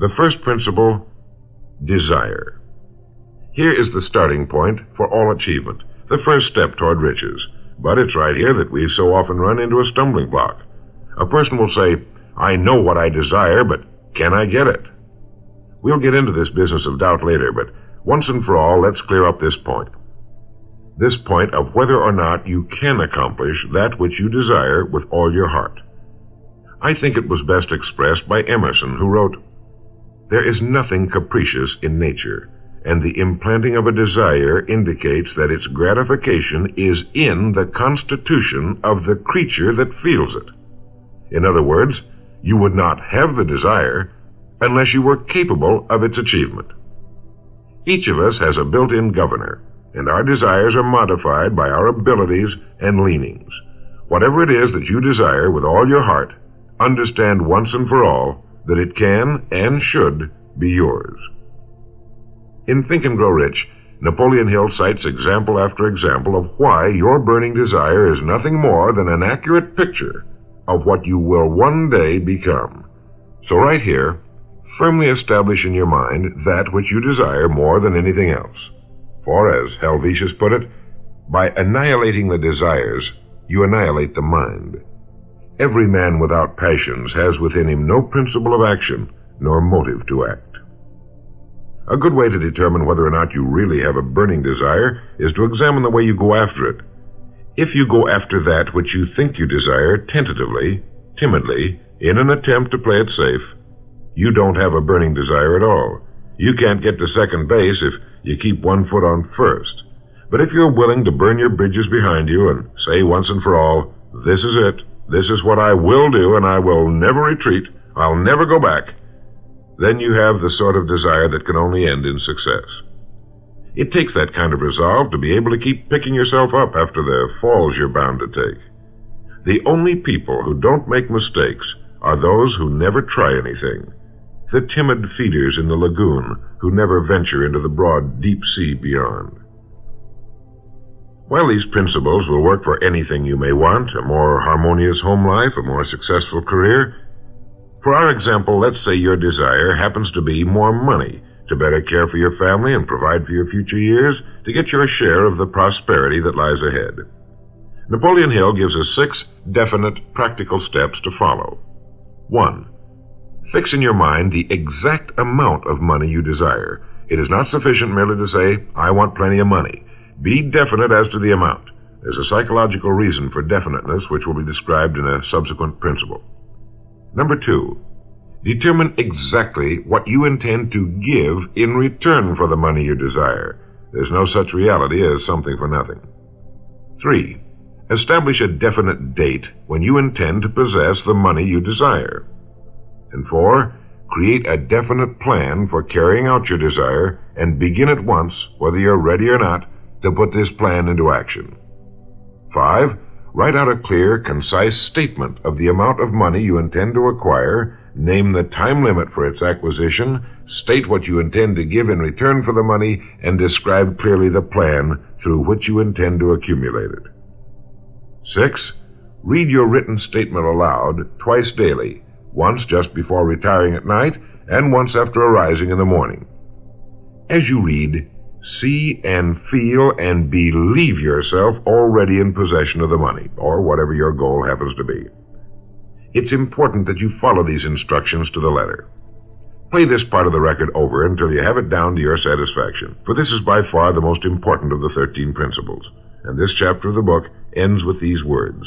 The first principle, desire. Here is the starting point for all achievement, the first step toward riches. But it's right here that we so often run into a stumbling block. A person will say, I know what I desire, but can I get it? We'll get into this business of doubt later, but once and for all, let's clear up this point. This point of whether or not you can accomplish that which you desire with all your heart. I think it was best expressed by Emerson, who wrote, There is nothing capricious in nature, and the implanting of a desire indicates that its gratification is in the constitution of the creature that feels it. In other words, you would not have the desire unless you were capable of its achievement. Each of us has a built-in governor, and our desires are modified by our abilities and leanings. Whatever it is that you desire with all your heart, understand once and for all that it can and should be yours. In Think and Grow Rich, Napoleon Hill cites example after example of why your burning desire is nothing more than an accurate picture of what you will one day become. So right here, firmly establish in your mind that which you desire more than anything else. For, as Helvetius put it, by annihilating the desires, you annihilate the mind. Every man without passions has within him no principle of action, nor motive to act. A good way to determine whether or not you really have a burning desire is to examine the way you go after it. If you go after that which you think you desire tentatively, timidly, in an attempt to play it safe, you don't have a burning desire at all. You can't get to second base if you keep one foot on first. But if you're willing to burn your bridges behind you and say once and for all, this is it, this is what I will do, and I will never retreat, I'll never go back, then you have the sort of desire that can only end in success. It takes that kind of resolve to be able to keep picking yourself up after the falls you're bound to take. The only people who don't make mistakes are those who never try anything, the timid feeders in the lagoon who never venture into the broad, deep sea beyond. While these principles will work for anything you may want, a more harmonious home life, a more successful career, for our example, let's say your desire happens to be more money, to better care for your family and provide for your future years, to get your share of the prosperity that lies ahead. Napoleon Hill gives us 6 definite, practical steps to follow. 1. Fix in your mind the exact amount of money you desire. It is not sufficient merely to say, I want plenty of money. Be definite as to the amount. There's a psychological reason for definiteness, which will be described in a subsequent principle. Number 2, determine exactly what you intend to give in return for the money you desire. There's no such reality as something for nothing. 3, establish a definite date when you intend to possess the money you desire. And 4, create a definite plan for carrying out your desire and begin at once, whether you're ready or not, to put this plan into action. 5, write out a clear, concise statement of the amount of money you intend to acquire, name the time limit for its acquisition, state what you intend to give in return for the money, and describe clearly the plan through which you intend to accumulate it. 6, read your written statement aloud twice daily, once just before retiring at night and once after arising in the morning. As you read, see and feel and believe yourself already in possession of the money, or whatever your goal happens to be. It's important that you follow these instructions to the letter. Play this part of the record over until you have it down to your satisfaction, for this is by far the most important of the 13 principles, and this chapter of the book ends with these words.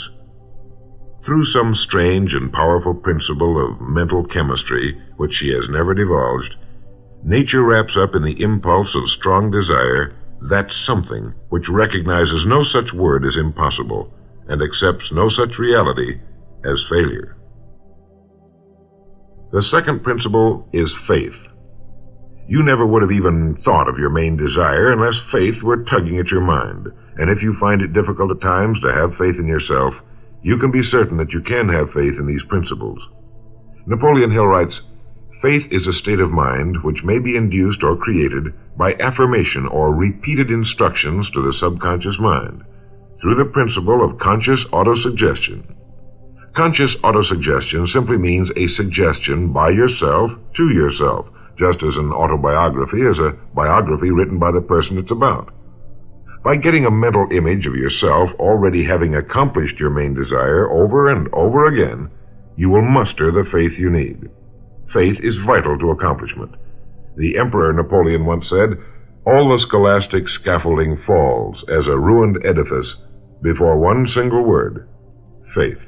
Through some strange and powerful principle of mental chemistry, which she has never divulged, nature wraps up in the impulse of strong desire that something which recognizes no such word as impossible and accepts no such reality as failure. The second principle is faith. You never would have even thought of your main desire unless faith were tugging at your mind, and if you find it difficult at times to have faith in yourself, you can be certain that you can have faith in these principles. Napoleon Hill writes, faith is a state of mind which may be induced or created by affirmation or repeated instructions to the subconscious mind through the principle of conscious autosuggestion. Conscious autosuggestion simply means a suggestion by yourself to yourself, just as an autobiography is a biography written by the person it's about. By getting a mental image of yourself already having accomplished your main desire over and over again, you will muster the faith you need. Faith is vital to accomplishment. The Emperor Napoleon once said, "All the scholastic scaffolding falls as a ruined edifice before one single word, faith."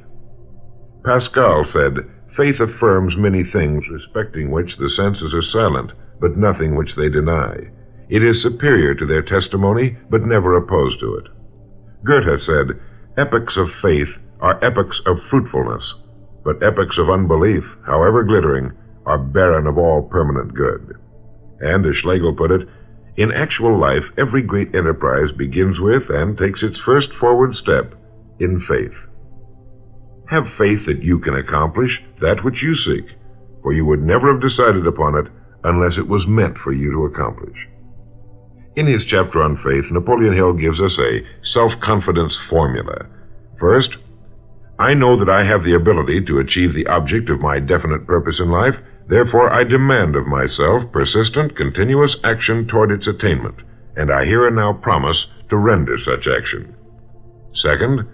Pascal said, "Faith affirms many things respecting which the senses are silent, but nothing which they deny. It is superior to their testimony, but never opposed to it." Goethe said, "Epochs of faith are epochs of fruitfulness, but epochs of unbelief, however glittering, are barren of all permanent good." And, as Schlegel put it, "In actual life, every great enterprise begins with and takes its first forward step in faith." Have faith that you can accomplish that which you seek, for you would never have decided upon it unless it was meant for you to accomplish. In his chapter on faith, Napoleon Hill gives us a self-confidence formula. First, I know that I have the ability to achieve the object of my definite purpose in life, therefore I demand of myself persistent, continuous action toward its attainment, and I here and now promise to render such action. Second,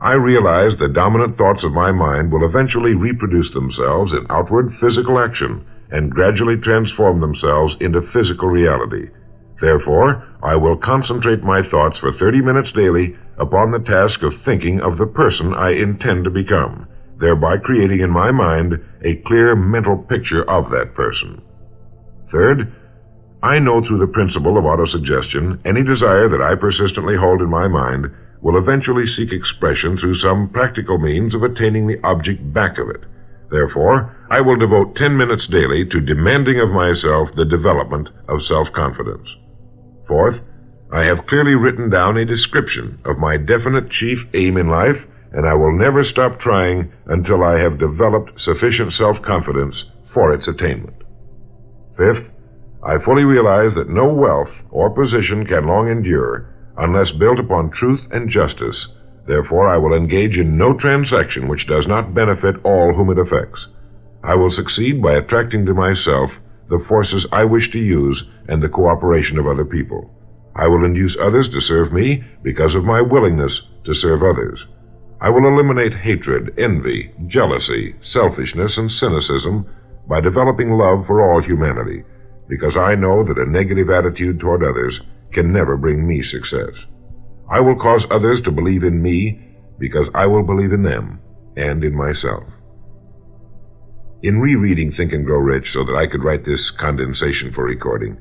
I realize the dominant thoughts of my mind will eventually reproduce themselves in outward physical action and gradually transform themselves into physical reality. Therefore, I will concentrate my thoughts for 30 minutes daily upon the task of thinking of the person I intend to become, thereby creating in my mind a clear mental picture of that person. Third, I know through the principle of autosuggestion any desire that I persistently hold in my mind will eventually seek expression through some practical means of attaining the object back of it. Therefore, I will devote 10 minutes daily to demanding of myself the development of self-confidence. Fourth, I have clearly written down a description of my definite chief aim in life, and I will never stop trying until I have developed sufficient self-confidence for its attainment. Fifth, I fully realize that no wealth or position can long endure unless built upon truth and justice. Therefore, I will engage in no transaction which does not benefit all whom it affects. I will succeed by attracting to myself the forces I wish to use and the cooperation of other people. I will induce others to serve me because of my willingness to serve others. I will eliminate hatred, envy, jealousy, selfishness, and cynicism by developing love for all humanity, because I know that a negative attitude toward others can never bring me success. I will cause others to believe in me because I will believe in them and in myself. In rereading Think and Grow Rich so that I could write this condensation for recording,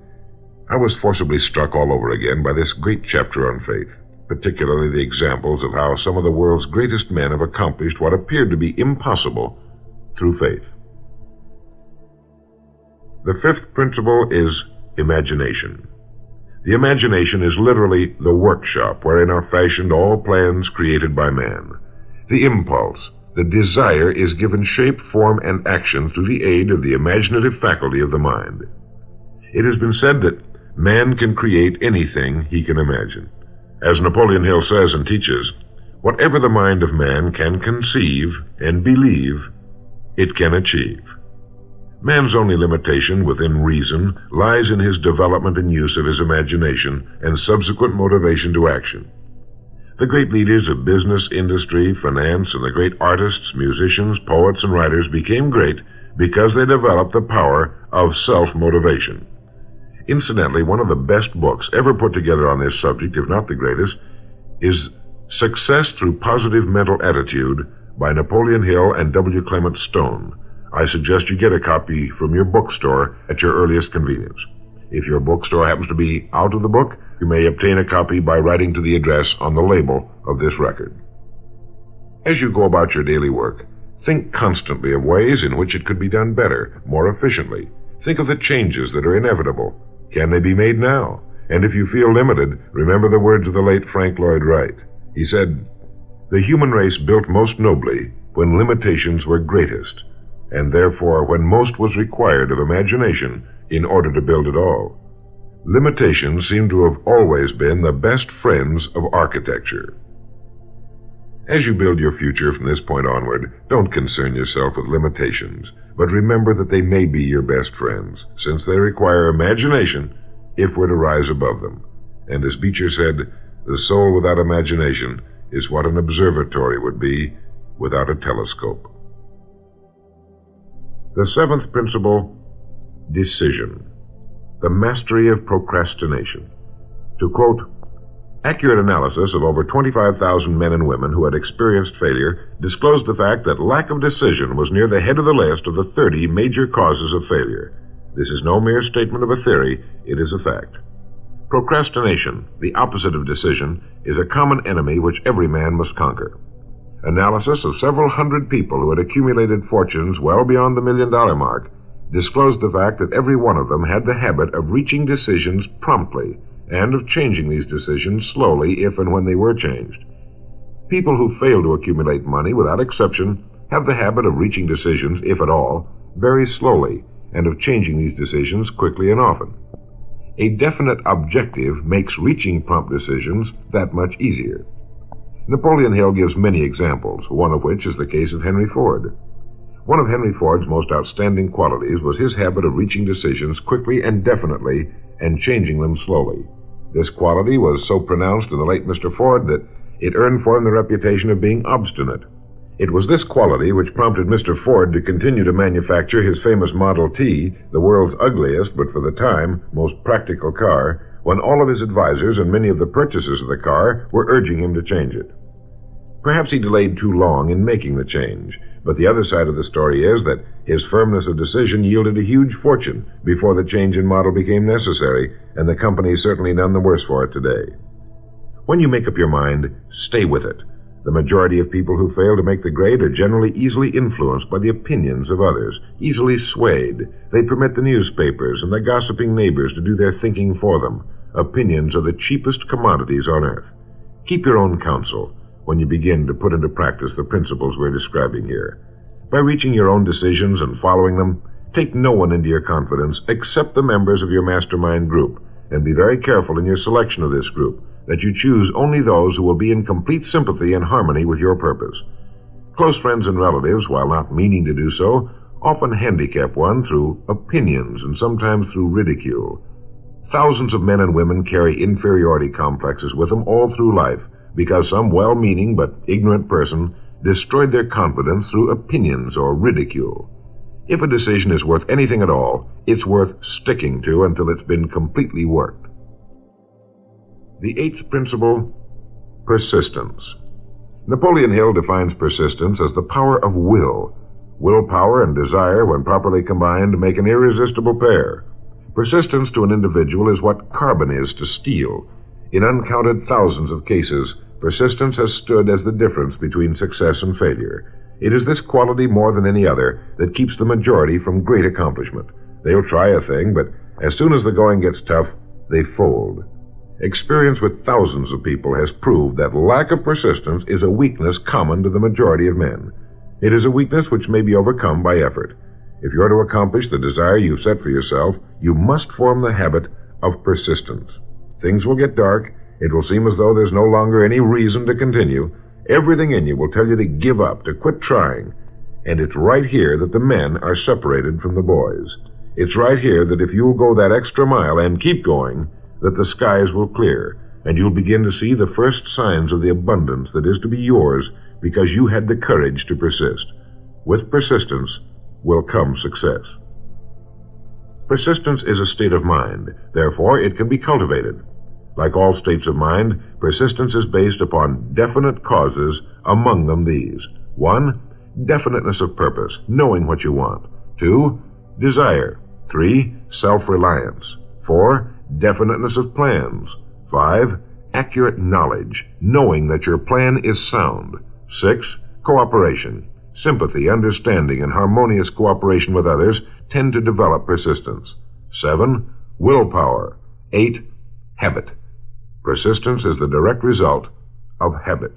I was forcibly struck all over again by this great chapter on faith, particularly the examples of how some of the world's greatest men have accomplished what appeared to be impossible through faith. The fifth principle is imagination. The imagination is literally the workshop wherein are fashioned all plans created by man. The impulse, the desire, is given shape, form, and action through the aid of the imaginative faculty of the mind. It has been said that man can create anything he can imagine. As Napoleon Hill says and teaches, whatever the mind of man can conceive and believe, it can achieve. Man's only limitation within reason lies in his development and use of his imagination and subsequent motivation to action. The great leaders of business, industry, finance, and the great artists, musicians, poets, and writers became great because they developed the power of self-motivation. Incidentally, one of the best books ever put together on this subject, if not the greatest, is Success Through Positive Mental Attitude by Napoleon Hill and W. Clement Stone. I suggest you get a copy from your bookstore at your earliest convenience. If your bookstore happens to be out of the book, you may obtain a copy by writing to the address on the label of this record. As you go about your daily work, think constantly of ways in which it could be done better, more efficiently. Think of the changes that are inevitable. Can they be made now? And if you feel limited, remember the words of the late Frank Lloyd Wright. He said, "The human race built most nobly when limitations were greatest, and therefore when most was required of imagination in order to build it all. Limitations seem to have always been the best friends of architecture." As you build your future from this point onward, don't concern yourself with limitations, but remember that they may be your best friends, since they require imagination if we're to rise above them. And as Beecher said, the soul without imagination is what an observatory would be without a telescope. The seventh principle, decision, the mastery of procrastination. To quote, accurate analysis of over 25,000 men and women who had experienced failure disclosed the fact that lack of decision was near the head of the list of the 30 major causes of failure. This is no mere statement of a theory, it is a fact. Procrastination, the opposite of decision, is a common enemy which every man must conquer. Analysis of several hundred people who had accumulated fortunes well beyond the $1 million mark disclosed the fact that every one of them had the habit of reaching decisions promptly and of changing these decisions slowly if and when they were changed. People who fail to accumulate money, without exception, have the habit of reaching decisions, if at all, very slowly, and of changing these decisions quickly and often. A definite objective makes reaching prompt decisions that much easier. Napoleon Hill gives many examples, one of which is the case of Henry Ford. One of Henry Ford's most outstanding qualities was his habit of reaching decisions quickly and definitely and changing them slowly. This quality was so pronounced in the late Mr. Ford that it earned for him the reputation of being obstinate. It was this quality which prompted Mr. Ford to continue to manufacture his famous Model T, the world's ugliest but for the time most practical car, when all of his advisors and many of the purchasers of the car were urging him to change it. Perhaps he delayed too long in making the change, but the other side of the story is that his firmness of decision yielded a huge fortune before the change in model became necessary, and the company is certainly none the worse for it today. When you make up your mind, stay with it. The majority of people who fail to make the grade are generally easily influenced by the opinions of others, easily swayed. They permit the newspapers and the gossiping neighbors to do their thinking for them. Opinions are the cheapest commodities on earth. Keep your own counsel when you begin to put into practice the principles we're describing here. By reaching your own decisions and following them, take no one into your confidence except the members of your mastermind group, and be very careful in your selection of this group, that you choose only those who will be in complete sympathy and harmony with your purpose. Close friends and relatives, while not meaning to do so, often handicap one through opinions and sometimes through ridicule. Thousands of men and women carry inferiority complexes with them all through life because some well-meaning but ignorant person destroyed their confidence through opinions or ridicule. If a decision is worth anything at all, it's worth sticking to until it's been completely worked. The eighth principle, persistence. Napoleon Hill defines persistence as the power of will. Willpower and desire, when properly combined, make an irresistible pair. Persistence to an individual is what carbon is to steel. In uncounted thousands of cases, persistence has stood as the difference between success and failure. It is this quality more than any other that keeps the majority from great accomplishment. They'll try a thing, but as soon as the going gets tough, they fold. Experience with thousands of people has proved that lack of persistence is a weakness common to the majority of men. It is a weakness which may be overcome by effort. If you are to accomplish the desire you've set for yourself, you must form the habit of persistence. Things will get dark. It will seem as though there's no longer any reason to continue. Everything in you will tell you to give up, to quit trying. And it's right here that the men are separated from the boys. It's right here that if you'll go that extra mile and keep going, that the skies will clear, and you'll begin to see the first signs of the abundance that is to be yours because you had the courage to persist. With persistence will come success. Persistence is a state of mind. Therefore, it can be cultivated. Like all states of mind, persistence is based upon definite causes, among them these. 1. Definiteness of purpose, knowing what you want. 2. Desire. 3. Self-reliance. 4. Definiteness of plans. 5. Accurate knowledge, knowing that your plan is sound. 6. Cooperation. Sympathy, understanding, and harmonious cooperation with others tend to develop persistence. 7. Willpower. 8. Habit. Persistence is the direct result of habit.